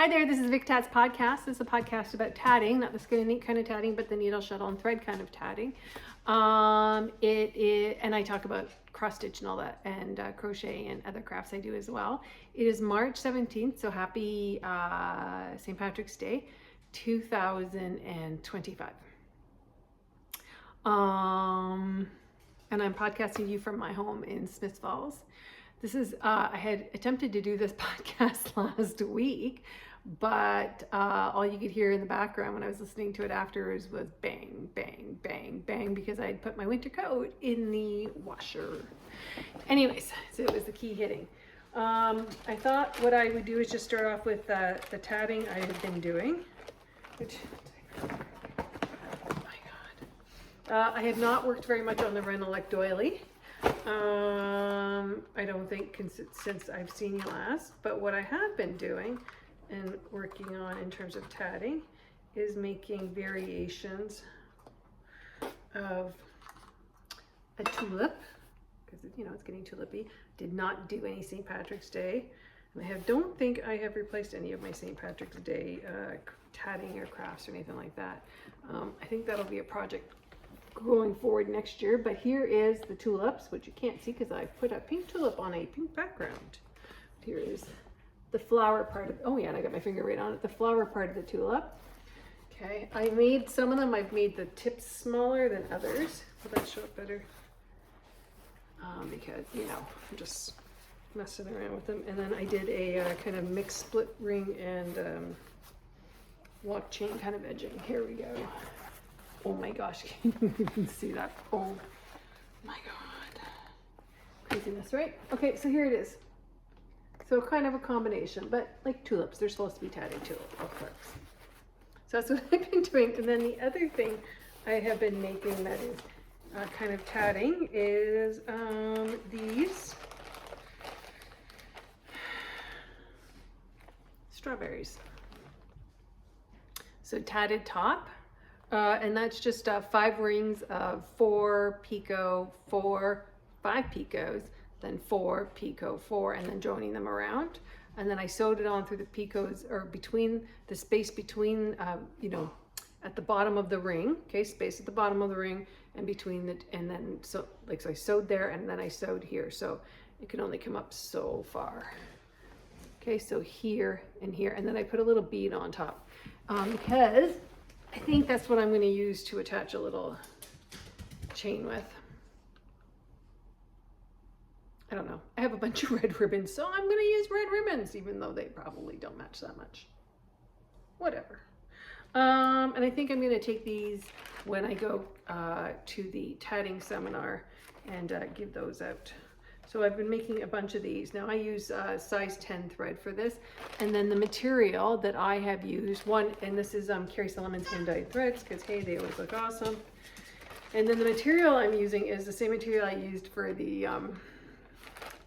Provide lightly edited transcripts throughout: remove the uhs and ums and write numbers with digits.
Hi there, this is Victats podcast. This is a podcast about tatting, not the skin and neat kind of tatting, but the needle, shuttle, and thread kind of tatting. And I talk about cross stitch and all that, and crochet and other crafts I do as well. It is March 17th, so happy St. Patrick's Day, 2025. And I'm podcasting you from my home in Smiths Falls. This is, I had attempted to do this podcast last week, but all you could hear in the background when I was listening to it afterwards was bang, bang, bang, bang, because I had put my winter coat in the washer. Anyways, so it was the key hitting. I thought what I would do is just start off with the tatting I have been doing, which, oh my God. I have not worked very much on the Renelec doily. I don't think since I've seen you last, but what I have been doing and working on in terms of tatting is making variations of a tulip, because you know it's getting tulipy. Did not do any St. Patrick's Day, and don't think I have replaced any of my St. Patrick's Day tatting or crafts or anything like that. I think that'll be a project going forward next year. But here is the tulips, which you can't see because I've put a pink tulip on a pink background. Here is the flower part of, oh yeah, and I got my finger right on it, the flower part of the tulip. Okay, I made some of them, I've made the tips smaller than others. Will that show up better? Because, you know, I'm just messing around with them. And then I did a kind of mixed split ring and lock chain kind of edging. Here we go. Oh my gosh, can you even see that? Oh my God. Craziness, right? Okay, so here it is. So kind of a combination, but like tulips, they're supposed to be tatted tulips, of course. So that's what I've been doing. And then the other thing I have been making that is kind of tatting is these strawberries. So tatted top. And that's just 5 rings of 4 picot, 4, 5 picots, then 4 picot 4, and then joining them around. And then I sewed it on through the picots, or between the space between, you know, at the bottom of the ring, okay, space at the bottom of the ring, and between the, and then so I sewed there, and then I sewed here, so it can only come up so far. Okay, so here and here, and then I put a little bead on top because I think that's what I'm going to use to attach a little chain with. I don't know. I have a bunch of red ribbons, so I'm going to use red ribbons, even though they probably don't match that much. Whatever. And I think I'm going to take these when I go to the tatting seminar and give those out. So I've been making a bunch of these. Now I use size 10 thread for this. And then the material that I have used, and this is Carrie Solomon's hand-dyed threads, because hey, they always look awesome. And then the material I'm using is the same material I used for the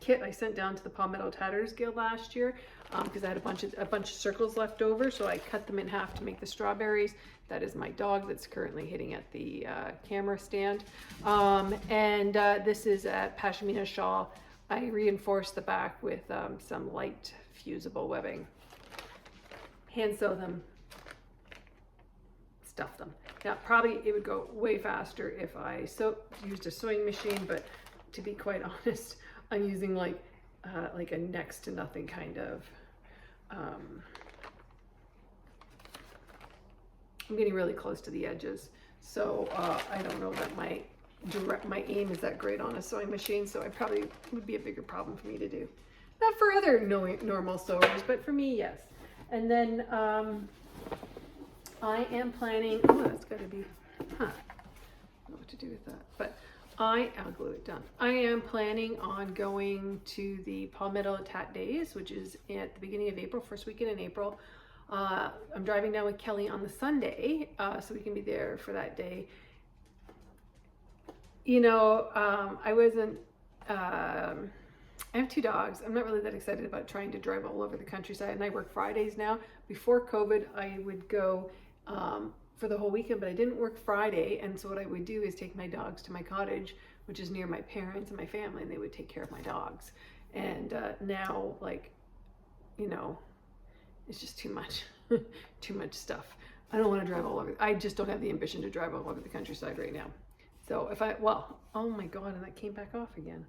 kit I sent down to the Palmetto Tatters Guild last year, because I had a bunch of circles left over, so I cut them in half to make the strawberries. That is my dog that's currently hitting at the camera stand. This is a pashmina shawl. I reinforced the back with some light fusible webbing. Hand sew them, stuff them. Now probably it would go way faster if I used a sewing machine, but to be quite honest, I'm using like a next to nothing kind of, I'm getting really close to the edges, so I don't know that my aim is that great on a sewing machine, so it probably would be a bigger problem for me to do. Not for other normal sewers, but for me, yes. And then I am planning, oh, that's got to be, I don't know what to do with that, but I'll glue it down. I am planning on going to the Palmetto Tat Days, which is at the beginning of April, first weekend in April. I'm driving down with Kelly on the Sunday, so we can be there for that day. You know, I have 2 dogs. I'm not really that excited about trying to drive all over the countryside, and I work Fridays now. Before COVID, I would go for the whole weekend, but I didn't work Friday, and so what I would do is take my dogs to my cottage, which is near my parents and my family, and they would take care of my dogs. And now, like, you know, It's just too much, too much stuff. I don't want to drive all over. I just don't have the ambition to drive all over the countryside right now. So if I, well, oh my God, and that came back off again.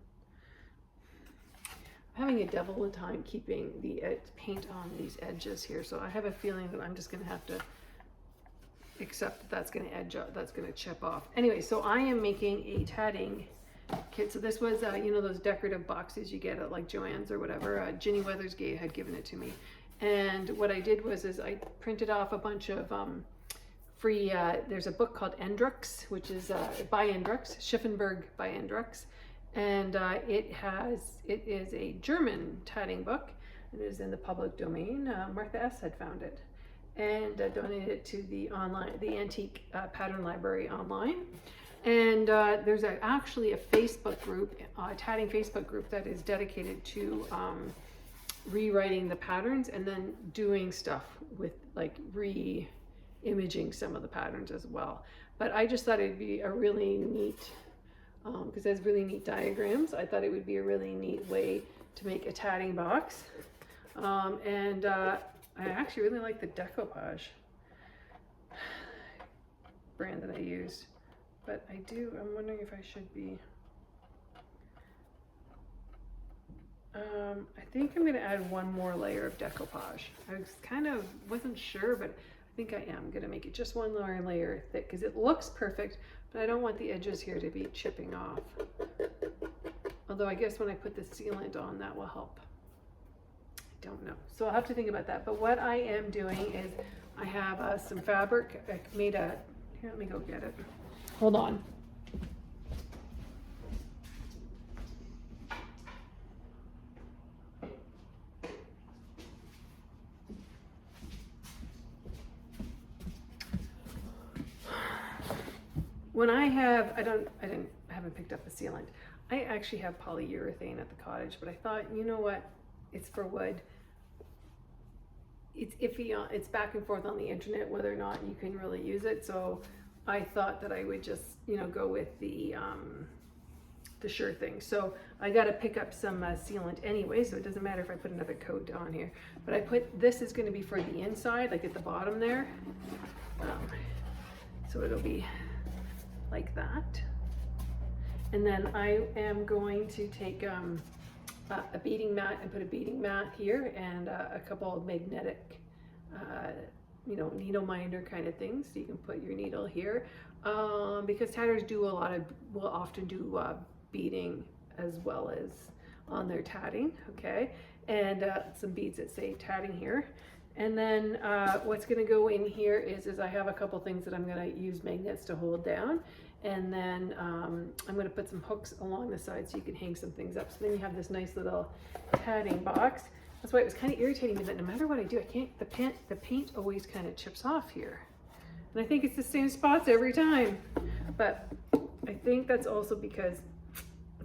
I'm having a devil of a time keeping the paint on these edges here. So I have a feeling that I'm just going to have to accept that that's going to edge up, that's going to chip off. Anyway, so I am making a tatting kit. So this was, you know, those decorative boxes you get at like Joann's or whatever. Ginny Weathersgate had given it to me. And what I did was I printed off a bunch of free, there's a book called Endrux, which is by Endrux, Schiffenberg by Endrux. And it is a German tatting book. It is in the public domain. Martha S. had found it and donated it to the Antique Pattern Library online. And there's actually a Facebook group, tatting Facebook group that is dedicated to rewriting the patterns and then doing stuff with like re-imaging some of the patterns as well. But I just thought it'd be a really neat, because there's really neat diagrams. I thought it would be a really neat way to make a tatting box. And I actually really like the decoupage brand that I used. But I'm wondering if I should be, I think I'm going to add one more layer of decoupage. I wasn't sure, but I think I am going to make it just one more layer thick because it looks perfect, but I don't want the edges here to be chipping off. Although I guess when I put the sealant on, that will help. I don't know. So I'll have to think about that. But what I am doing is I have some fabric. I made here, let me go get it. Hold on. When I haven't picked up the sealant. I actually have polyurethane at the cottage, but I thought, you know what? It's for wood. It's iffy. It's back and forth on the internet whether or not you can really use it. So I thought that I would just, you know, go with the sure thing. So I got to pick up some sealant anyway, so it doesn't matter if I put another coat on here. But this is going to be for the inside, like at the bottom there. So it'll be like that. And then I am going to take a beading mat and put a beading mat here and a couple of magnetic, you know, needle minder kind of things. So you can put your needle here because tatters will often do beading as well as on their tatting, okay? And some beads that say tatting here. And then what's gonna go in here is I have a couple things that I'm gonna use magnets to hold down. And then I'm gonna put some hooks along the side so you can hang some things up. So then you have this nice little tatting box. That's why it was kind of irritating me that no matter what I do, the paint always kind of chips off here. And I think it's the same spots every time. But I think that's also because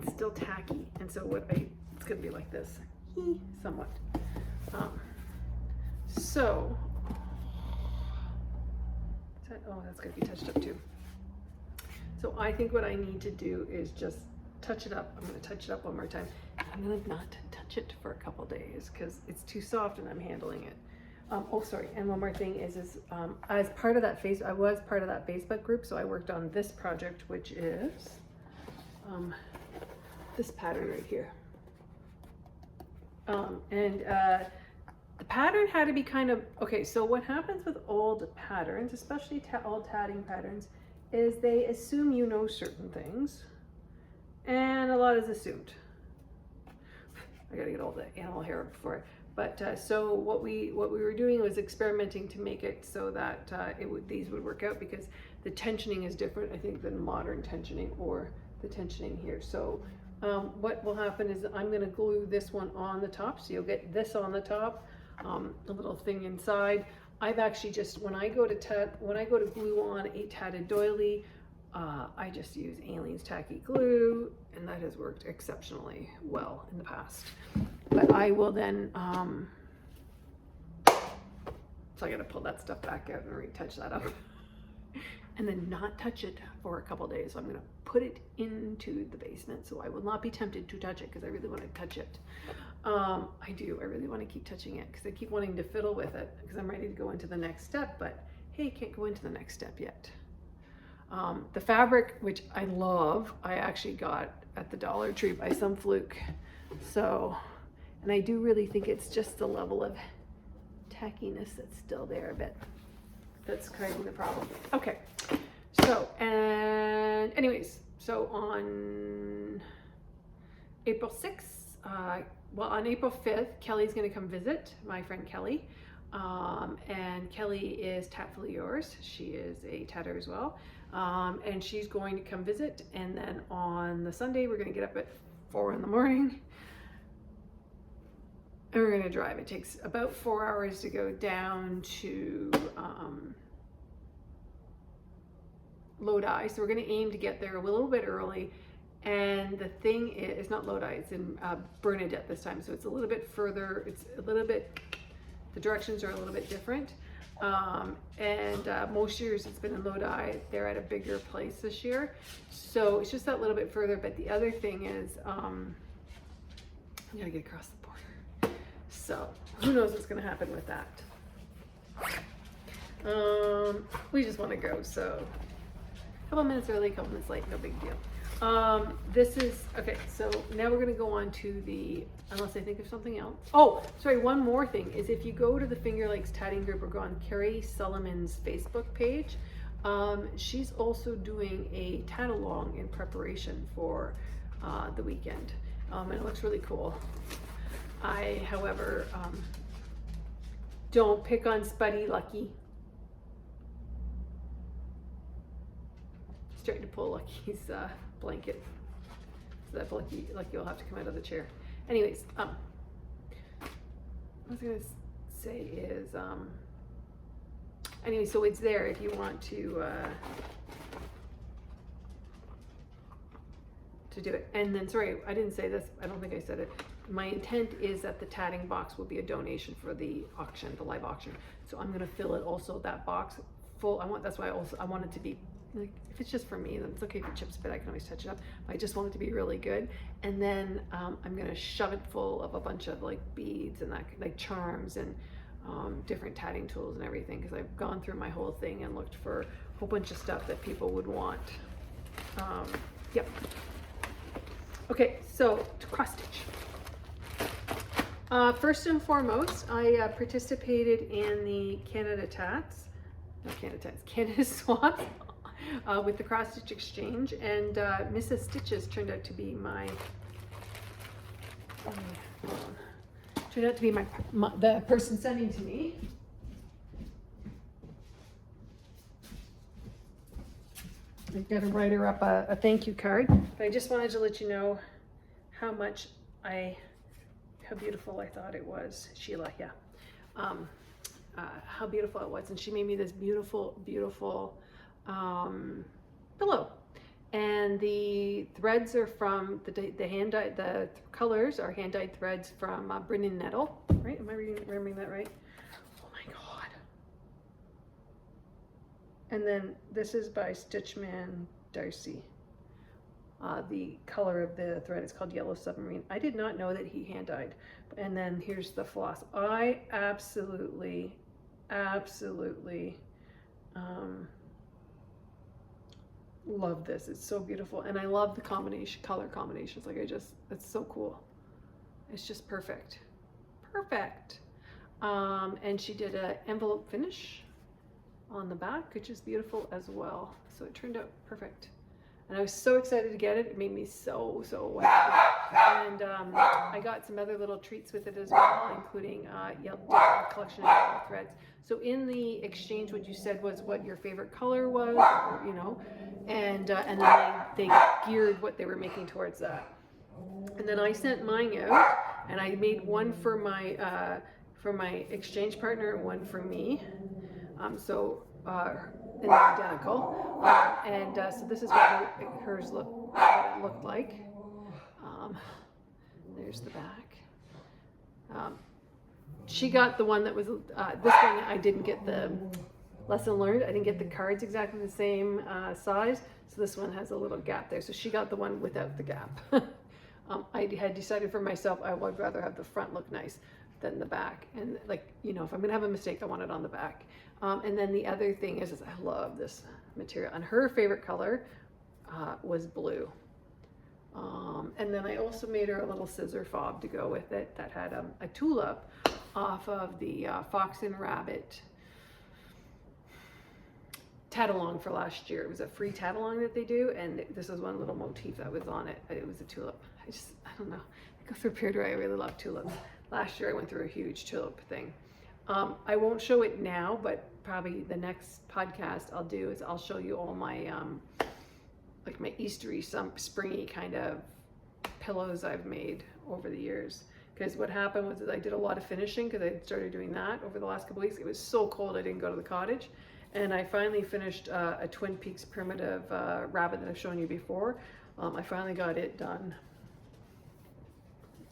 it's still tacky. And so it's gonna be like this, somewhat. So, that's gonna be touched up too. So I think what I need to do is just touch it up. I'm gonna touch it up one more time. I'm gonna not touch it for a couple days because it's too soft and I'm handling it. Oh, sorry, and one more thing is as part of that I was part of that Facebook group, so I worked on this project, which is this pattern right here. The pattern had to be kind of, okay, so what happens with old patterns, especially old tatting patterns, is they assume you know certain things, and a lot is assumed. I gotta get all the animal hair before it. But so what we were doing was experimenting to make it so that these would work out because the tensioning is different, I think, than modern tensioning or the tensioning here. So what will happen is I'm gonna glue this one on the top, so you'll get this on the top, a little thing inside. I've actually just, when I go to glue on a tatted doily, I just use Aleene's tacky glue, and that has worked exceptionally well in the past. But I will then, so I gotta pull that stuff back out and retouch that up. And then not touch it for a couple days. So I'm gonna put it into the basement, so I will not be tempted to touch it because I really want to touch it. I do. I really want to keep touching it because I keep wanting to fiddle with it because I'm ready to go into the next step, but hey, can't go into the next step yet. The fabric, which I love, I actually got at the Dollar Tree by some fluke. So, and I do really think it's just the level of tackiness that's still there a bit that's causing the problem. Okay, so, and anyways, so on April 6th, well, on April 5th, Kelly's going to come visit, my friend Kelly. And Kelly is Tatfully Yours. She is a tatter as well. And she's going to come visit. And then on the Sunday, we're going to get up at 4 in the morning. And we're going to drive. It takes about 4 hours to go down to Lodi. So we're going to aim to get there a little bit early. And the thing is, it's not Lodi, it's in Bernadette this time. So it's a little bit further. It's a little bit, the directions are a little bit different. Most years it's been in Lodi. They're at a bigger place this year. So it's just that little bit further. But the other thing is, we gotta get across the border. So who knows what's gonna happen with that. We just wanna go, so a couple minutes early, a couple minutes late, no big deal. This is, okay, so now we're gonna go on to the, unless I think of something else. Oh, sorry, one more thing is if you go to the Fingerlakes tatting group or go on Carrie Sullivan's Facebook page, she's also doing a tat-a-long in preparation for the weekend. And it looks really cool. I, however, don't pick on Spuddy Lucky. Starting to pull Lucky's blanket. So that Lucky will have to come out of the chair. Anyways, what I was gonna say is, anyway, so it's there if you want to do it. And then, sorry, I didn't say this. I don't think I said it. My intent is that the tatting box will be a donation for the auction, the live auction. So I'm gonna fill it also, that box full. That's why I want it to be, like, if it's just for me, then it's okay for chips, but I can always touch it up. I just want it to be really good. And then I'm gonna shove it full of a bunch of like beads and that, like charms and different tatting tools and everything, because I've gone through my whole thing and looked for a whole bunch of stuff that people would want. Yep. Okay, so to cross stitch. First and foremost, I participated in the Canada Swaps with the cross stitch exchange, and Mrs. Stitches turned out to be the person sending to me. I've got to write her up a thank you card, but I just wanted to let you know how beautiful I thought it was. Sheila, yeah. How beautiful it was. And she made me this beautiful, beautiful pillow. And the threads are from the hand-dyed, the colors are hand-dyed threads from Brin & Nettle, right? Am I remembering that right? Oh my God. And then this is by Stitchman Darcy. The color of the thread is called Yellow Submarine. I did not know that he hand-dyed. And then here's the floss. I absolutely love this. It's so beautiful. And I love the color combinations. Like it's so cool. It's just perfect. Perfect. And she did an envelope finish on the back, which is beautiful as well. So it turned out perfect. And I was so excited to get it. It made me so happy. And I got some other little treats with it as well, including a collection of yellow threads. So in the exchange, what you said was what your favorite color was, or, you know, and then they geared what they were making towards that. And then I sent mine out, and I made one for my exchange partner and one for me. And they're identical. So this is what hers looked like. There's the back. She got the one that was, this one I didn't get the lesson learned. I didn't get the cards exactly the same size. So this one has a little gap there. So she got the one without the gap. I had decided for myself I would rather have the front look nice than the back. And like, you know, if I'm gonna have a mistake, I want it on the back. And then the other thing is I love this material. And her favorite color was blue. And then I also made her a little scissor fob to go with it that had a tulip off of the Fox and Rabbit tat-a-long for last year. It was a free tat-a-long that they do, and this is one little motif that was on it. It was a tulip. I don't know. I go through a period where I really love tulips. Last year I went through a huge tulip thing. I won't show it now, but probably the next podcast I'll do is I'll show you all my like my Eastery, some springy kind of pillows I've made over the years. Because what happened was that I did a lot of finishing because I started doing that over the last couple weeks. It was so cold I didn't go to the cottage. And I finally finished a Twin Peaks primitive rabbit that I've shown you before. I finally got it done.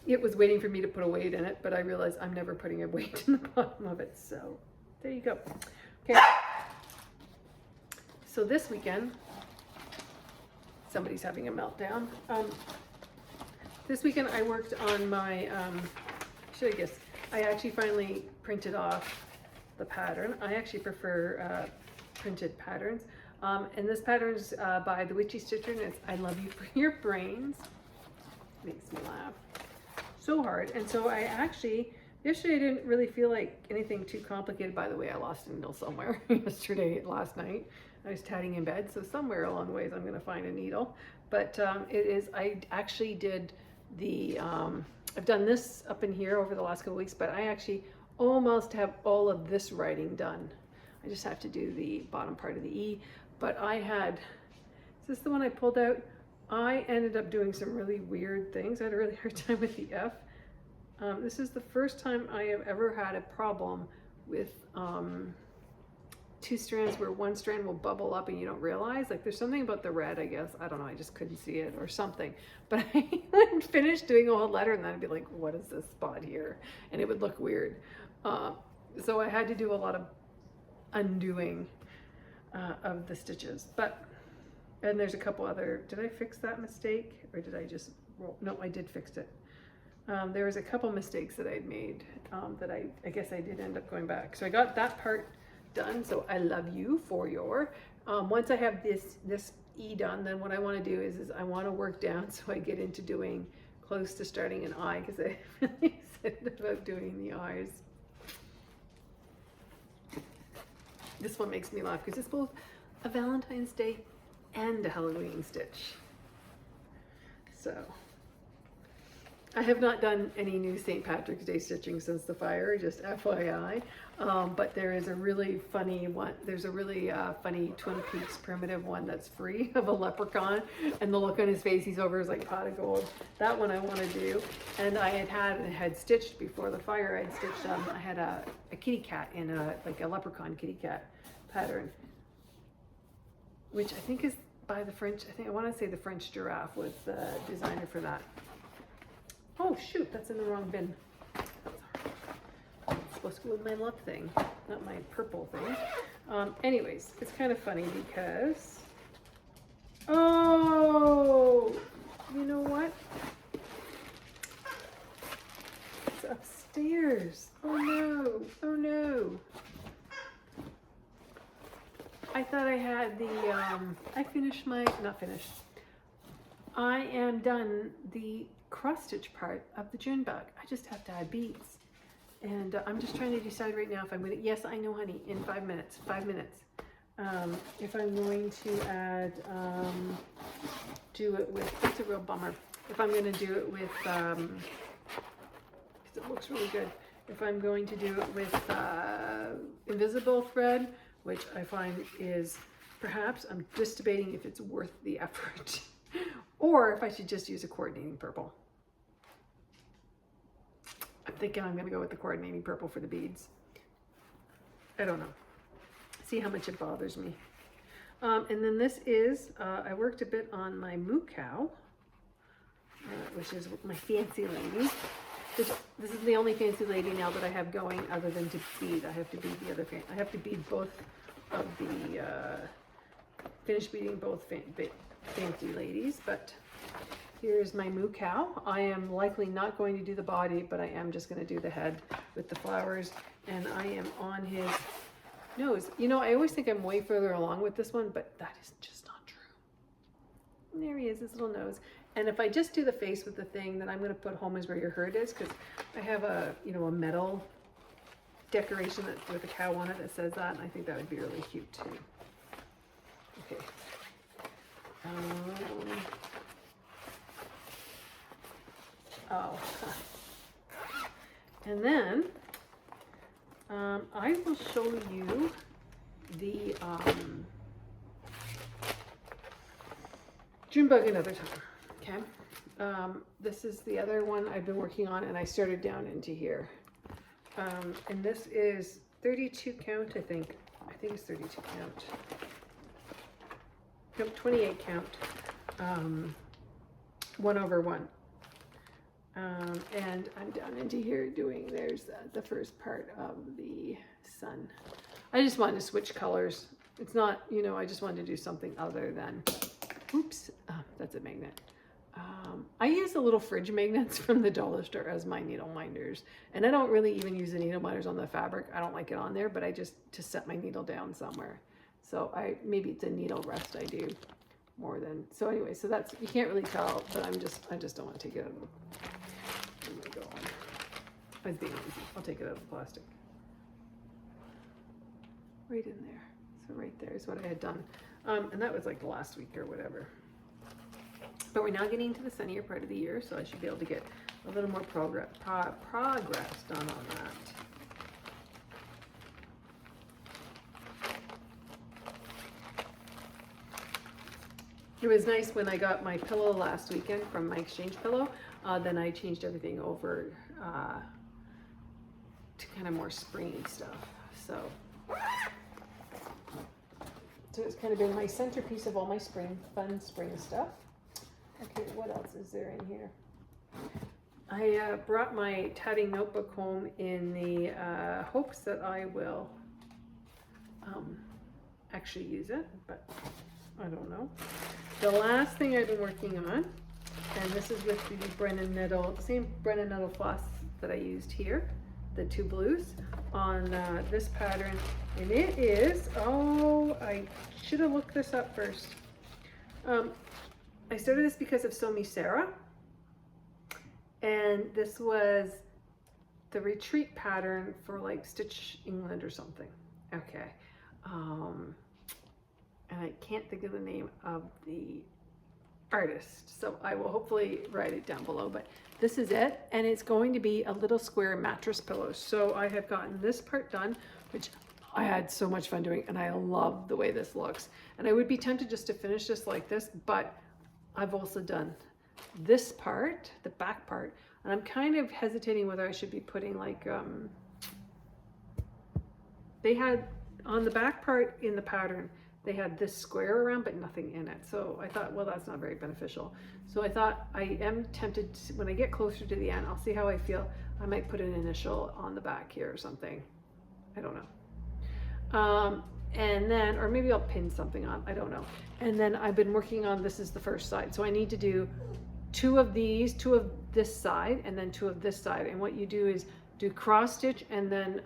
It was waiting for me to put a weight in it, but I realized I'm never putting a weight in the bottom of it. So there you go. Okay. So this weekend, somebody's having a meltdown. This weekend I worked on my, I actually finally printed off the pattern. I actually prefer printed patterns. And this pattern's by the Witchy Stitcher, and it's I Love You for Your Brains. Makes me laugh so hard. And so I actually, yesterday I didn't really feel like anything too complicated. By the way, I lost a needle somewhere last night. I was tatting in bed, so somewhere along the ways I'm gonna find a needle. But I actually did the, I've done this up in here over the last couple weeks, but I actually almost have all of this writing done. I just have to do the bottom part of the E. But I had, is this the one I pulled out? I ended up doing some really weird things. I had a really hard time with the F. This is the first time I have ever had a problem with two strands where one strand will bubble up and you don't realize. Like there's something about the red, I guess. I don't know, I just couldn't see it or something. But I wouldn't finish doing a whole letter and then I'd be like, what is this spot here? And it would look weird. So I had to do a lot of undoing of the stitches. And there's a couple other, did I fix that mistake or did I just roll? No, I did fix it. There was a couple mistakes that I'd made that I guess I did end up going back. So I got that part done. So I love you for your, once I have this E done, then what I want to do is I want to work down so I get into doing close to starting an eye, because I really said about doing the eyes. This one makes me laugh because it's both a Valentine's Day and a Halloween stitch. So I have not done any new St. Patrick's Day stitching since the fire, just FYI. But there is a really funny one. There's a really funny Twin Peaks primitive one that's free of a leprechaun, and the look on his face, he's over his like pot of gold. That one I want to do. And I had stitched before the fire. I'd stitched. I had a kitty cat in like a leprechaun kitty cat pattern, which I think is by the French. I want to say the French Giraffe was the designer for that. Oh shoot, that's in the wrong bin. It's supposed to go with my love thing, not my purple thing. Anyways, it's kind of funny because, oh, you know what? It's upstairs. Oh no, oh no. I thought I had the, I finished my, not finished. I am done the cross stitch part of the June bug. I just have to add beads. And I'm just trying to decide right now if I'm going to, yes, I know, honey, in 5 minutes, if I'm going to add, do it with, that's a real bummer. If I'm going to do it with, because it looks really good. If I'm going to do it with invisible thread, which I find is perhaps, I'm just debating if it's worth the effort. Or if I should just use a coordinating purple. I'm thinking I'm going to go with the coordinating purple for the beads. I don't know. See how much it bothers me. And then this is, I worked a bit on my moo cow, which is my fancy lady. This is the only fancy lady now that I have going other than to bead. I have to bead the other I have to bead both of the, finish beading both fancy ladies, but Here's my moo cow. I am likely not going to do the body, but I am just going to do the head with the flowers. And I am on his nose. You know, I always think I'm way further along with this one, but that is just not true. And there he is, his little nose. And if I just do the face with the thing, then I'm going to put home is where your hurt is, because I have a, you know, a metal decoration that with a cow on it that says that, and I think that would be really cute too. Okay. And then I will show you the June bug another time. Okay. This is the other one I've been working on, and I started down into here. And this is 32 count, I think. I think it's 32 count. Nope, 28 count. 1/1. And I'm down into here doing, there's the first part of the sun. I just wanted to switch colors. It's not, you know, I just wanted to do something other than, oops, that's a magnet. I use the little fridge magnets from the dollar store as my needle minders. And I don't really even use the needle minders on the fabric. I don't like it on there, but I just, to set my needle down somewhere. So maybe it's a needle rest I do more than, so anyway, so that's, you can't really tell, but I just don't want to take it out of the, oh my God. I was being easy. I'll take it out of the plastic. Right in there. So right there is what I had done. And that was like last week or whatever. But we're now getting to the sunnier part of the year, so I should be able to get a little more progress done on that. It was nice when I got my pillow last weekend from my exchange pillow, then I changed everything over to kind of more springy stuff. So it's kind of been my centerpiece of all my fun spring stuff. Okay, what else is there in here? I brought my tatting notebook home in the hopes that I will actually use it, but I don't know. The last thing I've been working on, and this is with the Brennan Nettle, same Brennan Nettle floss that I used here, the two blues, on this pattern, and it is, oh, I should have looked this up first. I started this because of Sew Me Sarah, and this was the retreat pattern for like Stitch England or something. Okay. And I can't think of the name of the artist, so I will hopefully write it down below, but this is it, and it's going to be a little square mattress pillow. So I have gotten this part done, which I had so much fun doing, and I love the way this looks. And I would be tempted just to finish this like this, but I've also done this part, the back part, and I'm kind of hesitating whether I should be putting like, they had on the back part in the pattern, they had this square around, but nothing in it. So I thought, well, that's not very beneficial. So I thought, I am tempted to, when I get closer to the end, I'll see how I feel. I might put an initial on the back here or something. I don't know. And then, or maybe I'll pin something on, I don't know. And then I've been working on, this is the first side. So I need to do 2 of these, 2 of this side, and then 2 of this side. And what you do is do cross stitch and then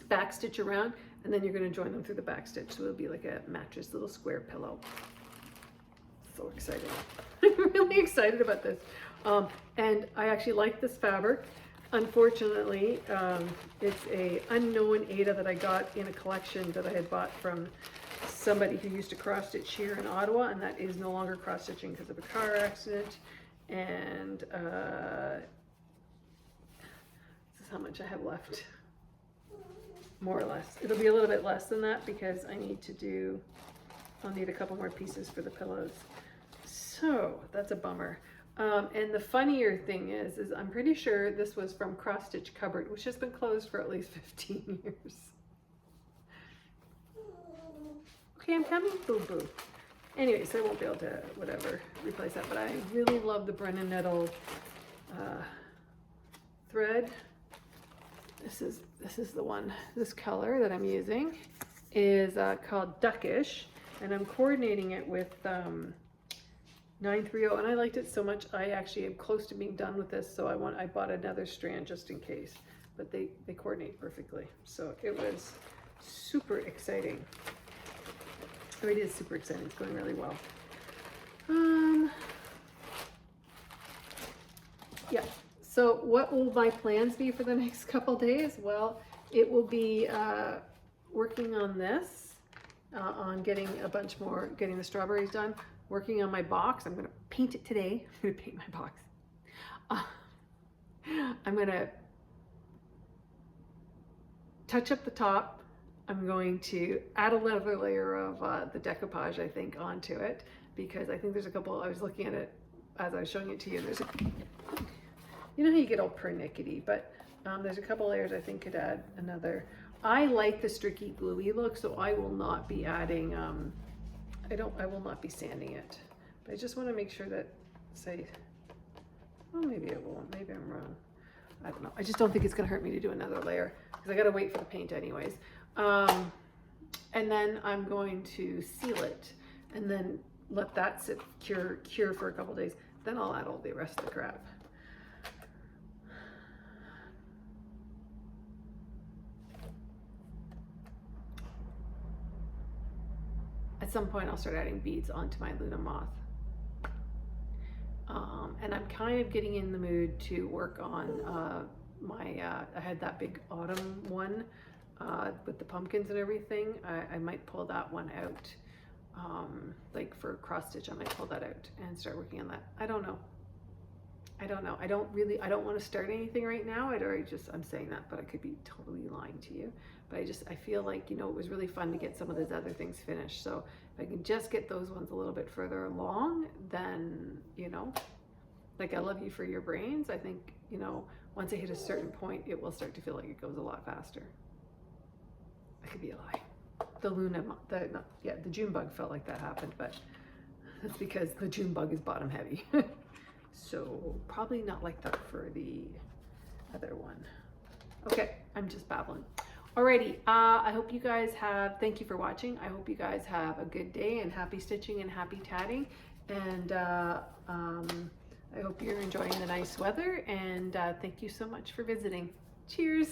back stitch around, and then you're going to join them through the back stitch. So it'll be like a mattress little square pillow. So exciting. I'm really excited about this. And I actually like this fabric. Unfortunately, it's a unknown Ada that I got in a collection that I had bought from somebody who used to cross stitch here in Ottawa, and that is no longer cross stitching because of a car accident. And this is how much I have left. More or less. It'll be a little bit less than that because I need to do, I'll need a couple more pieces for the pillows. So that's a bummer. And the funnier thing is I'm pretty sure this was from Cross Stitch Cupboard, which has been closed for at least 15 years. Okay, I'm coming, boo boo. Anyway, so I won't be able to, whatever, replace that, but I really love the Brennan Nettle thread. This is the one, this color that I'm using is called Duckish, and I'm coordinating it with 930, and I liked it so much I actually am close to being done with this, so I bought another strand just in case, but they coordinate perfectly, so it was super exciting. It is super exciting. It's going really well. Yeah, so what will my plans be for the next couple days? Well, it will be working on this, on getting a bunch more, getting the strawberries done, working on my box. I'm going to paint it today. I'm going to paint my box. I'm going to touch up the top. I'm going to add another layer of the decoupage, I think, onto it, because I think there's a couple, I was looking at it as I was showing it to you, there's a, you know how you get all pernickety, but there's a couple layers I think could add another. I like the streaky gluey look, so I will not be adding, I will not be sanding it, but I just want to make sure that, say, well, maybe it won't, maybe I'm wrong. I don't know. I just don't think it's going to hurt me to do another layer because I got to wait for the paint anyways. And then I'm going to seal it and then let that sit, cure for a couple days. Then I'll add all the rest of the crap. At some point I'll start adding beads onto my Luna moth. And I'm kind of getting in the mood to work on I had that big autumn one with the pumpkins and everything. I might pull that one out. Like for cross stitch, I might pull that out and start working on that. I don't know. I don't want to start anything right now. I'm saying that, but I could be totally lying to you. But I feel like, you know, it was really fun to get some of those other things finished. So if I can just get those ones a little bit further along, then, you know, like I Love You for Your Brains, I think, you know, once I hit a certain point, it will start to feel like it goes a lot faster. That could be a lie. The June bug felt like that happened, but that's because the June bug is bottom heavy. So probably not like that for the other one. Okay, I'm just babbling. Alrighty, I hope you guys thank you for watching. I hope you guys have a good day and happy stitching and happy tatting. And I hope you're enjoying the nice weather, and thank you so much for visiting. Cheers.